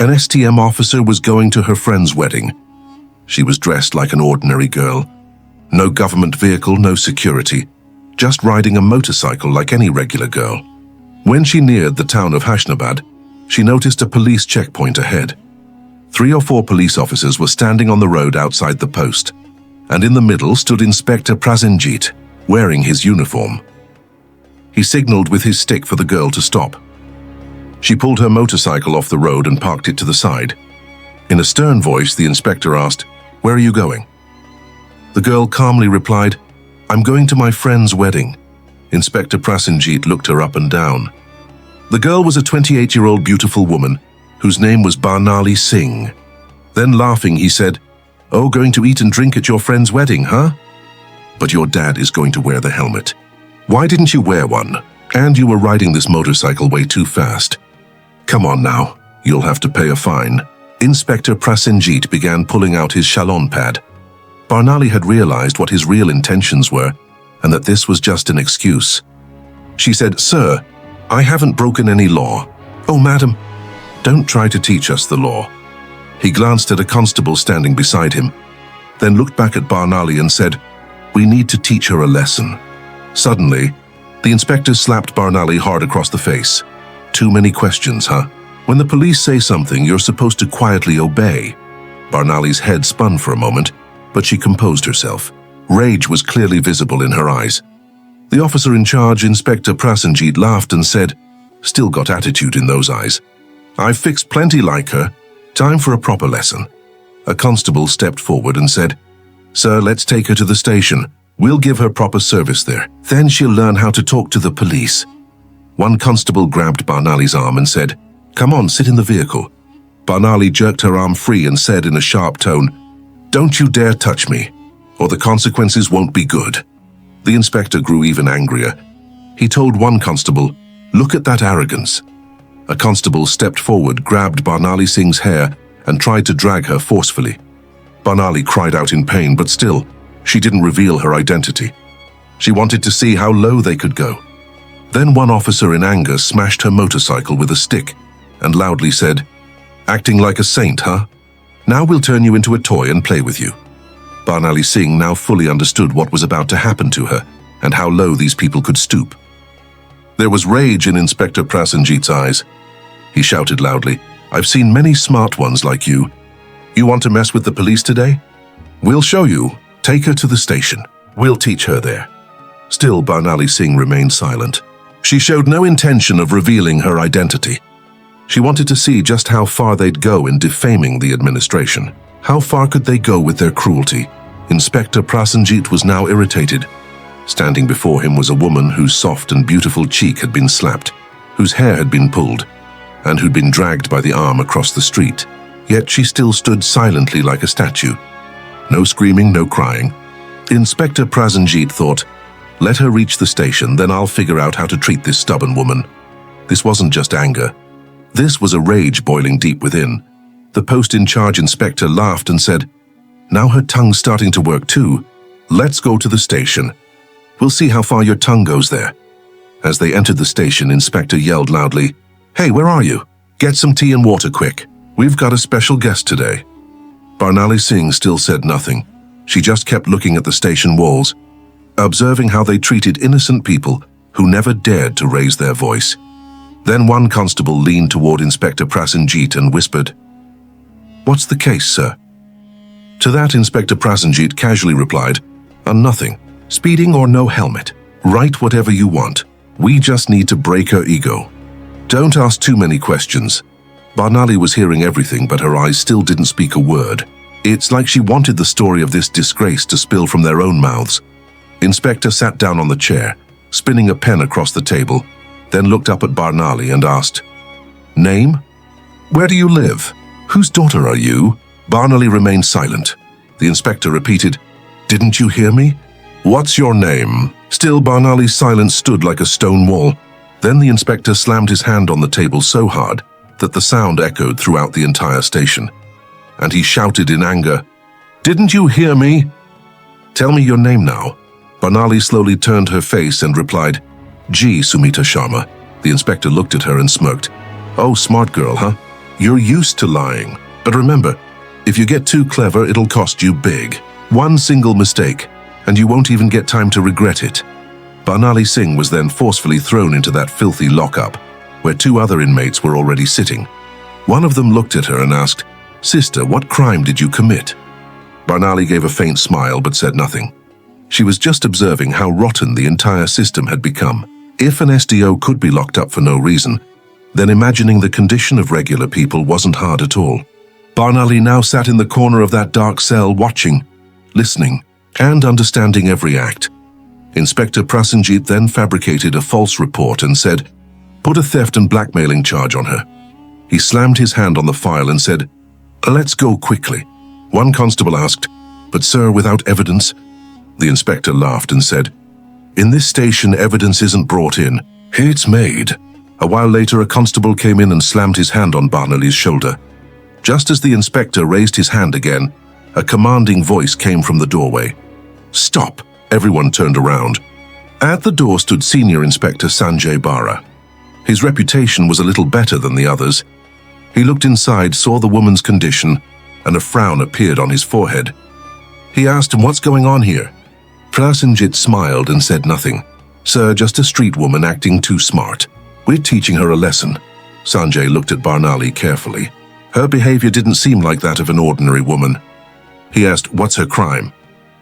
An STM officer was going to her friend's wedding. She was dressed like an ordinary girl. No government vehicle, no security. Just riding a motorcycle like any regular girl. When she neared the town of Hashnabad, she noticed a police checkpoint ahead. 3 or 4 police officers were standing on the road outside the post, and in the middle stood Inspector Prasenjit, wearing his uniform. He signaled with his stick for the girl to stop. She pulled her motorcycle off the road and parked it to the side. In a stern voice, the inspector asked, "Where are you going?" The girl calmly replied, "I'm going to my friend's wedding." Inspector Prasenjit looked her up and down. The girl was a 28-year-old beautiful woman, whose name was Barnali Singh. Then laughing, he said, "Oh, going to eat and drink at your friend's wedding, huh? But your dad is going to wear the helmet. Why didn't you wear one? And you were riding this motorcycle way too fast. Come on now, you'll have to pay a fine." Inspector Prasenjit began pulling out his chalon pad. Barnali had realized what his real intentions were, and that this was just an excuse. She said, "Sir, I haven't broken any law." "Oh, madam, don't try to teach us the law." He glanced at a constable standing beside him, then looked back at Barnali and said, "We need to teach her a lesson." Suddenly, the inspector slapped Barnali hard across the face. "Too many questions, huh? When the police say something, you're supposed to quietly obey." Barnali's head spun for a moment, but she composed herself. Rage was clearly visible in her eyes. The officer in charge, Inspector Prasenjit, laughed and said, "Still got attitude in those eyes. I've fixed plenty like her. Time for a proper lesson." A constable stepped forward and said, "Sir, let's take her to the station. We'll give her proper service there. Then she'll learn how to talk to the police." One constable grabbed Barnali's arm and said, "Come on, sit in the vehicle." Barnali jerked her arm free and said in a sharp tone, "Don't you dare touch me, or the consequences won't be good." The inspector grew even angrier. He told one constable, "Look at that arrogance." A constable stepped forward, grabbed Barnali Singh's hair, and tried to drag her forcefully. Barnali cried out in pain, but still, she didn't reveal her identity. She wanted to see how low they could go. Then one officer in anger smashed her motorcycle with a stick and loudly said, "Acting like a saint, huh? Now we'll turn you into a toy and play with you." Barnali Singh now fully understood what was about to happen to her and how low these people could stoop. There was rage in Inspector Prasenjit's eyes. He shouted loudly, "I've seen many smart ones like you. You want to mess with the police today? We'll show you. Take her to the station. We'll teach her there." Still, Barnali Singh remained silent. She showed no intention of revealing her identity. She wanted to see just how far they'd go in defaming the administration. How far could they go with their cruelty? Inspector Prasenjit was now irritated. Standing before him was a woman whose soft and beautiful cheek had been slapped, whose hair had been pulled, and who'd been dragged by the arm across the street. Yet she still stood silently like a statue. No screaming, no crying. Inspector Prasenjit thought, "Let her reach the station, then I'll figure out how to treat this stubborn woman." This wasn't just anger. This was a rage boiling deep within. The post-in-charge inspector laughed and said, "Now her tongue's starting to work too. Let's go to the station. We'll see how far your tongue goes there." As they entered the station, Inspector yelled loudly, "Hey, where are you? Get some tea and water quick. We've got a special guest today." Barnali Singh still said nothing. She just kept looking at the station walls, observing how they treated innocent people who never dared to raise their voice. Then one constable leaned toward Inspector Prasenjit and whispered, "What's the case, sir?" To that, Inspector Prasenjit casually replied, "Nothing. Speeding or no helmet. Write whatever you want. We just need to break her ego. Don't ask too many questions." Barnali was hearing everything, but her eyes still didn't speak a word. It's like she wanted the story of this disgrace to spill from their own mouths. Inspector sat down on the chair, spinning a pen across the table, then looked up at Barnali and asked, "Name? Where do you live? Whose daughter are you?" Barnali remained silent. The inspector repeated, "Didn't you hear me? What's your name?" Still, Barnali's silence stood like a stone wall. Then the inspector slammed his hand on the table so hard that the sound echoed throughout the entire station. And he shouted in anger, "Didn't you hear me? Tell me your name now." Barnali slowly turned her face and replied, "G. Sumita Sharma." The inspector looked at her and smirked. "Oh, smart girl, huh? You're used to lying, but remember, if you get too clever, it'll cost you big. One single mistake, and you won't even get time to regret it. Barnali Singh was then forcefully thrown into that filthy lockup, where 2 other inmates were already sitting. One of them looked at her and asked, "Sister, what crime did you commit?" Barnali gave a faint smile but said nothing. She was just observing how rotten the entire system had become. If an SDO could be locked up for no reason, then imagining the condition of regular people wasn't hard at all. Barnali now sat in the corner of that dark cell watching, listening, and understanding every act. Inspector Prasenjit then fabricated a false report and said, "Put a theft and blackmailing charge on her." He slammed his hand on the file and said, "Let's go quickly." One constable asked, "But sir, without evidence?" The inspector laughed and said, "In this station, evidence isn't brought in, it's made." A while later, a constable came in and slammed his hand on Barnali's shoulder. Just as the inspector raised his hand again, a commanding voice came from the doorway. "Stop!" Everyone turned around. At the door stood Senior Inspector Sanjay Bara. His reputation was a little better than the others. He looked inside, saw the woman's condition, and a frown appeared on his forehead. He asked him, "What's going on here?" Prasenjit smiled and said nothing. "Sir, just a street woman acting too smart. We're teaching her a lesson." Sanjay looked at Barnali carefully. Her behavior didn't seem like that of an ordinary woman. He asked, "What's her crime?"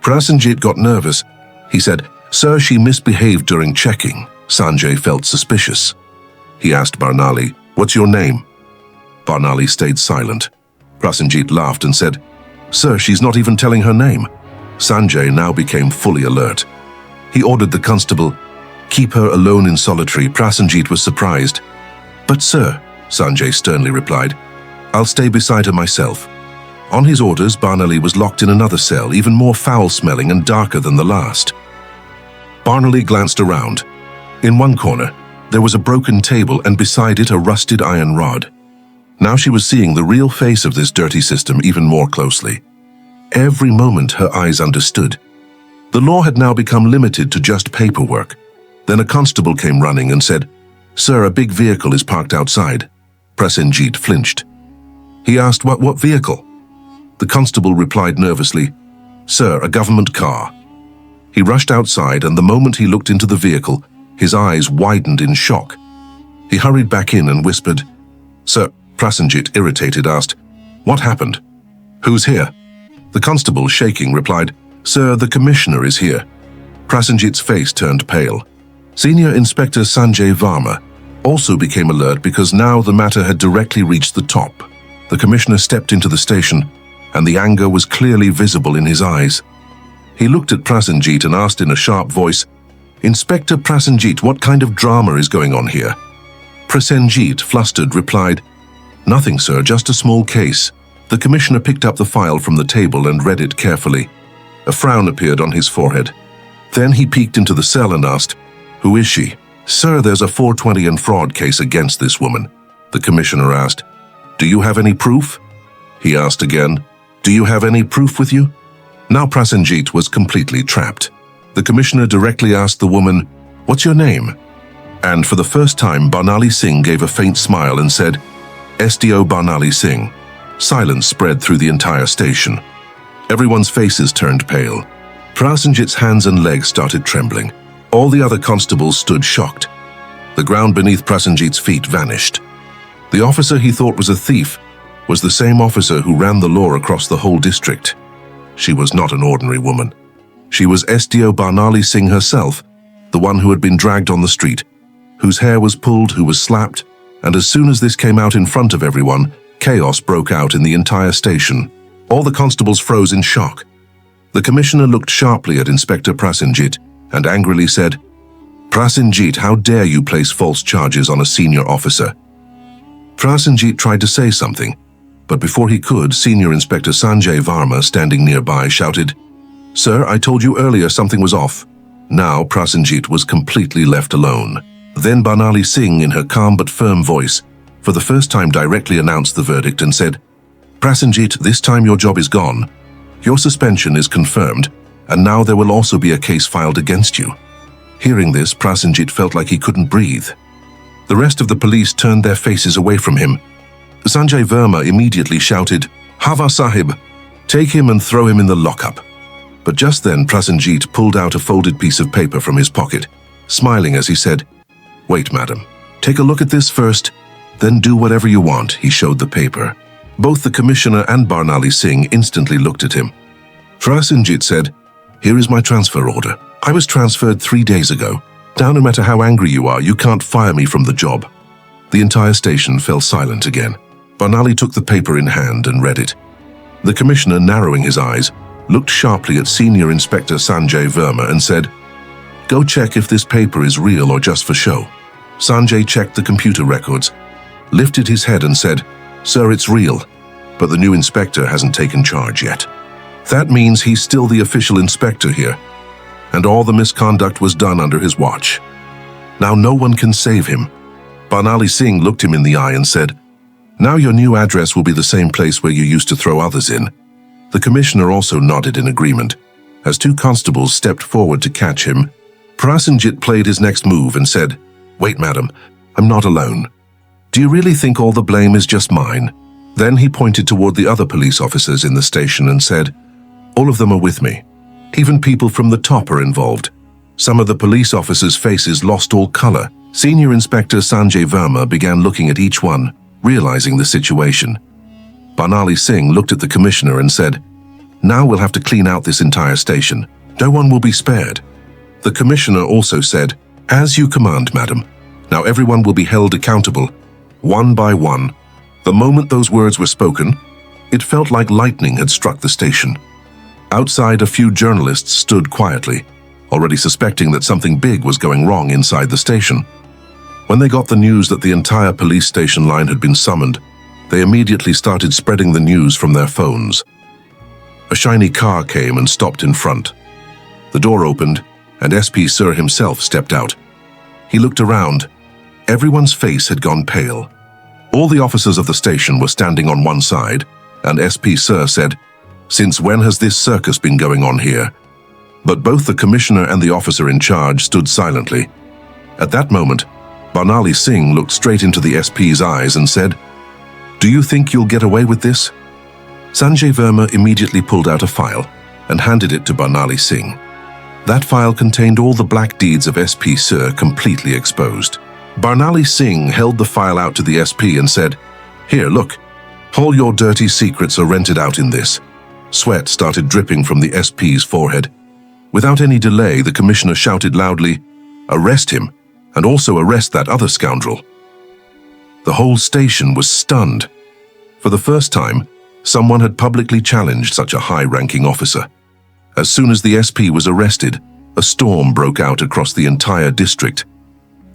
Prasenjit got nervous. He said, "Sir, she misbehaved during checking." Sanjay felt suspicious. He asked Barnali, "What's your name?" Barnali stayed silent. Prasenjit laughed and said, "Sir, she's not even telling her name." Sanjay now became fully alert. He ordered the constable, "Keep her alone in solitary." Prasenjit was surprised. "But sir," Sanjay sternly replied, "I'll stay beside her myself." On his orders, Barnali was locked in another cell, even more foul-smelling and darker than the last. Barnali glanced around. In one corner, there was a broken table and beside it a rusted iron rod. Now she was seeing the real face of this dirty system even more closely. Every moment her eyes understood. The law had now become limited to just paperwork. Then a constable came running and said, "Sir, a big vehicle is parked outside." Prasenjit flinched. He asked, What vehicle?" The constable replied nervously, "Sir, a government car." He rushed outside, and the moment he looked into the vehicle, his eyes widened in shock. He hurried back in and whispered, "Sir." Prasenjit, irritated, asked, "What happened?" "Who's here?" The constable, shaking, replied, "Sir, the commissioner is here." Prasenjit's face turned pale. Senior Inspector Sanjay Varma also became alert because now the matter had directly reached the top. The commissioner stepped into the station, and the anger was clearly visible in his eyes. He looked at Prasenjit and asked in a sharp voice, "Inspector Prasenjit, what kind of drama is going on here?" Prasenjit, flustered, replied, "Nothing, sir, just a small case." The commissioner picked up the file from the table and read it carefully. A frown appeared on his forehead. Then he peeked into the cell and asked, "Who is she?" "Sir, there's a 420 and fraud case against this woman." The commissioner asked, "Do you have any proof?" He asked again, "Do you have any proof with you?" Now Prasenjit was completely trapped. The commissioner directly asked the woman, "What's your name?" And for the first time, Barnali Singh gave a faint smile and said, "SDO Barnali Singh." Silence spread through the entire station. Everyone's faces turned pale. Prasenjit's hands and legs started trembling. All the other constables stood shocked. The ground beneath Prasenjit's feet vanished. The officer he thought was a thief was the same officer who ran the law across the whole district. She was not an ordinary woman. She was SDO Barnali Singh herself, the one who had been dragged on the street, whose hair was pulled, who was slapped, and as soon as this came out in front of everyone, chaos broke out in the entire station. All the constables froze in shock. The commissioner looked sharply at Inspector Prasenjit and angrily said, "Prasenjit, how dare you place false charges on a senior officer?" Prasenjit tried to say something, but before he could, Senior Inspector Sanjay Varma, standing nearby, shouted, "Sir, I told you earlier something was off." Now Prasenjit was completely left alone. Then Barnali Singh, in her calm but firm voice, for the first time directly announced the verdict and said, "Prasenjit, this time your job is gone. Your suspension is confirmed, and now there will also be a case filed against you." Hearing this, Prasenjit felt like he couldn't breathe. The rest of the police turned their faces away from him. Sanjay Verma immediately shouted, "Hava Sahib, take him and throw him in the lockup." But just then Prasenjit pulled out a folded piece of paper from his pocket, smiling as he said, "Wait, madam. Take a look at this first, then do whatever you want." He showed the paper. Both the commissioner and Barnali Singh instantly looked at him. Prasenjit said, "Here is my transfer order. I was transferred 3 days ago. Now, no matter how angry you are, you can't fire me from the job." The entire station fell silent again. Barnali took the paper in hand and read it. The commissioner, narrowing his eyes, looked sharply at Senior Inspector Sanjay Verma and said, "Go check if this paper is real or just for show." Sanjay checked the computer records, lifted his head and said, "Sir, it's real, but the new inspector hasn't taken charge yet. That means he's still the official inspector here, and all the misconduct was done under his watch. Now no one can save him." Barnali Singh looked him in the eye and said, "Now your new address will be the same place where you used to throw others in." The commissioner also nodded in agreement. As 2 constables stepped forward to catch him, Prasenjit played his next move and said, "Wait, madam, I'm not alone. Do you really think all the blame is just mine?" Then he pointed toward the other police officers in the station and said, "All of them are with me. Even people from the top are involved." Some of the police officers' faces lost all color. Senior Inspector Sanjay Verma began looking at each one, realizing the situation. Barnali Singh looked at the commissioner and said, "Now we'll have to clean out this entire station. No one will be spared." The commissioner also said, "As you command, madam. Now everyone will be held accountable, one by one." The moment those words were spoken, it felt like lightning had struck the station. Outside, a few journalists stood quietly, already suspecting that something big was going wrong inside the station. When they got the news that the entire police station line had been summoned, they immediately started spreading the news from their phones. A shiny car came and stopped in front. The door opened, and SP Sir himself stepped out. He looked around. Everyone's face had gone pale. All the officers of the station were standing on one side, and SP Sir said, "Since when has this circus been going on here?" But both the commissioner and the officer in charge stood silently. At that moment, Barnali Singh looked straight into the SP's eyes and said, "Do you think you'll get away with this?" Sanjay Verma immediately pulled out a file and handed it to Barnali Singh. That file contained all the black deeds of SP Sir completely exposed. Barnali Singh held the file out to the SP and said, "Here, look. All your dirty secrets are rented out in this." Sweat started dripping from the SP's forehead. Without any delay, the commissioner shouted loudly, "Arrest him, and also arrest that other scoundrel." The whole station was stunned. For the first time, someone had publicly challenged such a high-ranking officer. As soon as the SP was arrested, a storm broke out across the entire district.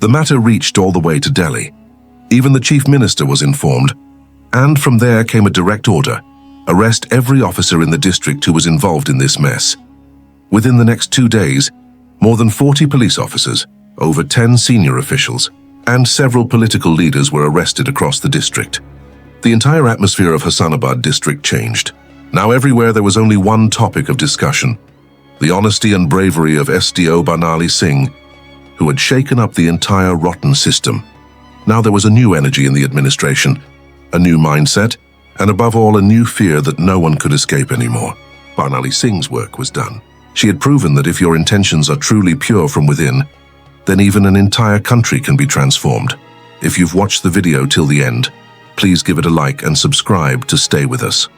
The matter reached all the way to Delhi. Even the chief minister was informed, and from there came a direct order: arrest every officer in the district who was involved in this mess. Within the next 2 days, more than 40 police officers, over 10 senior officials, and several political leaders were arrested across the district. The entire atmosphere of Hassanabad district changed. Now everywhere there was only one topic of discussion: the honesty and bravery of SDO Barnali Singh, who had shaken up the entire rotten system. Now there was a new energy in the administration, a new mindset, and above all a new fear that no one could escape anymore. Barnali Singh's work was done. She had proven that if your intentions are truly pure from within, then even an entire country can be transformed. If you've watched the video till the end, please give it a like and subscribe to stay with us.